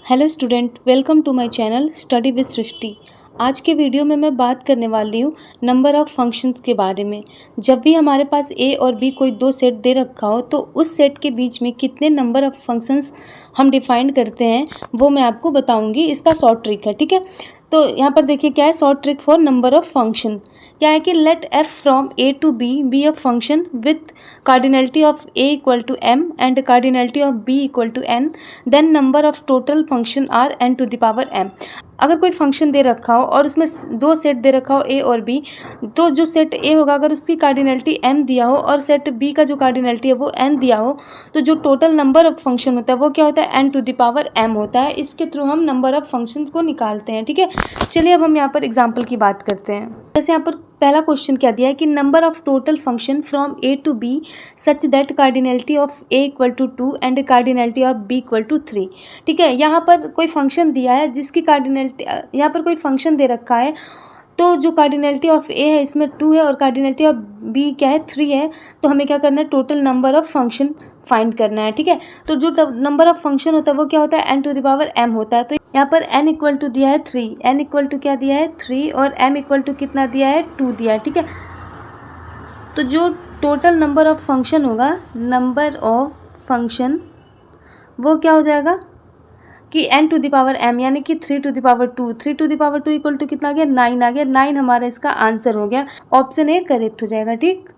Hello student, welcome to my channel study with Srishti. आज के video में मैं बात करने वाली हूँ नंबर ऑफ़ फंक्शंस के बारे में। जब भी हमारे पास ए और बी कोई दो सेट दे रखा हो तो उस सेट के बीच में कितने नंबर ऑफ़ फंक्शंस हम डिफाइन करते हैं वो मैं आपको बताऊँगी। इसका शॉर्ट ट्रिक है, ठीक है। तो यहाँ पर देखिए क्या है short trick for number of function. क्या है कि let F from A to B a function with cardinality of A equal to M and cardinality of B equal to N, then number of total function are N to the power M. अगर कोई function दे रखा हो और उसमें दो set दे रखा हो ए और बी, तो जो सेट ए होगा अगर उसकी कार्डिनलिटी एम दिया हो और सेट बी का जो कार्डिनलिटी है वो एन दिया हो, तो जो टोटल नंबर ऑफ फंक्शन होता है वो क्या होता है, N to the power M होता है। इसके थ्रू हम नंबर ऑफ फंक्शंस को निकालते हैं, ठीक है। चलिए अब हम यहाँ पर एग्जाम्पल की बात करते हैं। जैसे यहाँ पर पहला क्वेश्चन क्या दिया है कि number of total function from A to B such that cardinality of A equal to 2 and cardinality of B equal to 3, ठीक है। यहाँ पर कोई फंक्शन दिया है जिसकी कार्डिनलिटी, यहाँ पर कोई फंक्शन दे रखा है तो जो कार्डिनलिटी ऑफ ए है इसमें 2 है और कार्डिनलिटी ऑफ बी क्या है 3 है, तो हमें क्या करना है, total number of function find करना है, ठीक है। तो जो नंबर ऑफ फंक्शन होता है वो क्या होता है, N to the power M होता है। तो यहाँ पर n इक्वल टू दिया है 3, n इक्वल टू क्या दिया है 3 और m इक्वल टू कितना दिया है 2 दिया है, ठीक है। तो जो टोटल नंबर ऑफ फंक्शन होगा, नंबर ऑफ फंक्शन वो क्या हो जाएगा कि n to the power m यानी कि 3 to the power 2, 3 to the power 2 equal to कितना आ गया 9 आ गया। 9 हमारा इसका आंसर हो गया, ऑप्शन ए करेक्ट हो जाएगा, ठीक।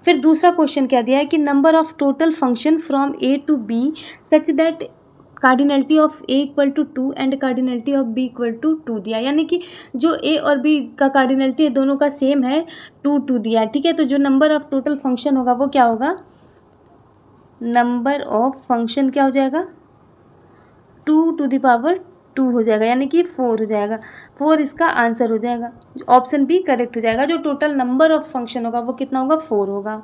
फिर दूसरा क्वेश्चन क्या दिया है कि number of total function from A to B such that cardinality of A equal to 2 and cardinality of B equal to 2 दिया, यानी कि जो ए और बी का कार्डिनलिटी है दोनों का सेम है, 2 दिया, ठीक है। तो जो नंबर ऑफ टोटल फंक्शन होगा वो क्या होगा, नंबर ऑफ फंक्शन क्या हो जाएगा 2 टू द पावर 2 हो जाएगा, यानी कि 4 हो जाएगा। 4 इसका आंसर हो जाएगा, ऑप्शन बी करेक्ट हो जाएगा। जो टोटल नंबर ऑफ फंक्शन होगा वो कितना होगा 4 होगा।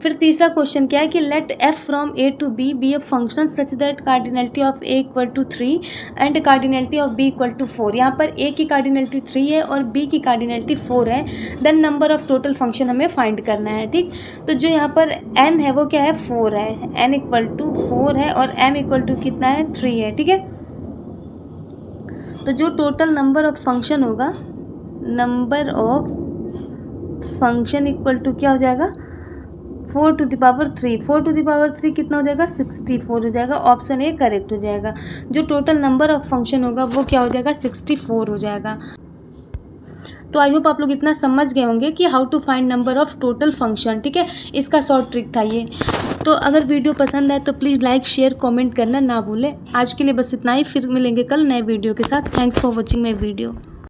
फिर तीसरा क्वेश्चन क्या है कि let F from A to B a function such that cardinality of A equal to 3 and cardinality of B equal to 4। यहाँ पर ए की कार्डिनलिटी 3 है और बी की कार्डिनलिटी 4 है, then number of total function हमें फाइंड करना है, ठीक। तो जो यहाँ पर एन है वो क्या है 4 है, एन इक्वल टू 4 है और एम इक्वल टू कितना है 3 है, ठीक है। तो जो टोटल नंबर ऑफ फंक्शन होगा, number of function equal to क्या हो जाएगा 4 to the power 3, 4 to the power 3 कितना हो जाएगा 64 हो जाएगा, ऑप्शन ए करेक्ट हो जाएगा। जो टोटल नंबर ऑफ फंक्शन होगा वो क्या हो जाएगा 64 हो जाएगा। तो आई होप आप लोग इतना समझ गए होंगे कि how to find number of total function, ठीक है। इसका शॉर्ट ट्रिक था ये। तो अगर वीडियो पसंद आए तो प्लीज़ लाइक शेयर कमेंट करना ना भूलें। आज के लिए बस इतना ही, फिर मिलेंगे कल नए वीडियो के साथ। Thanks for watching my video.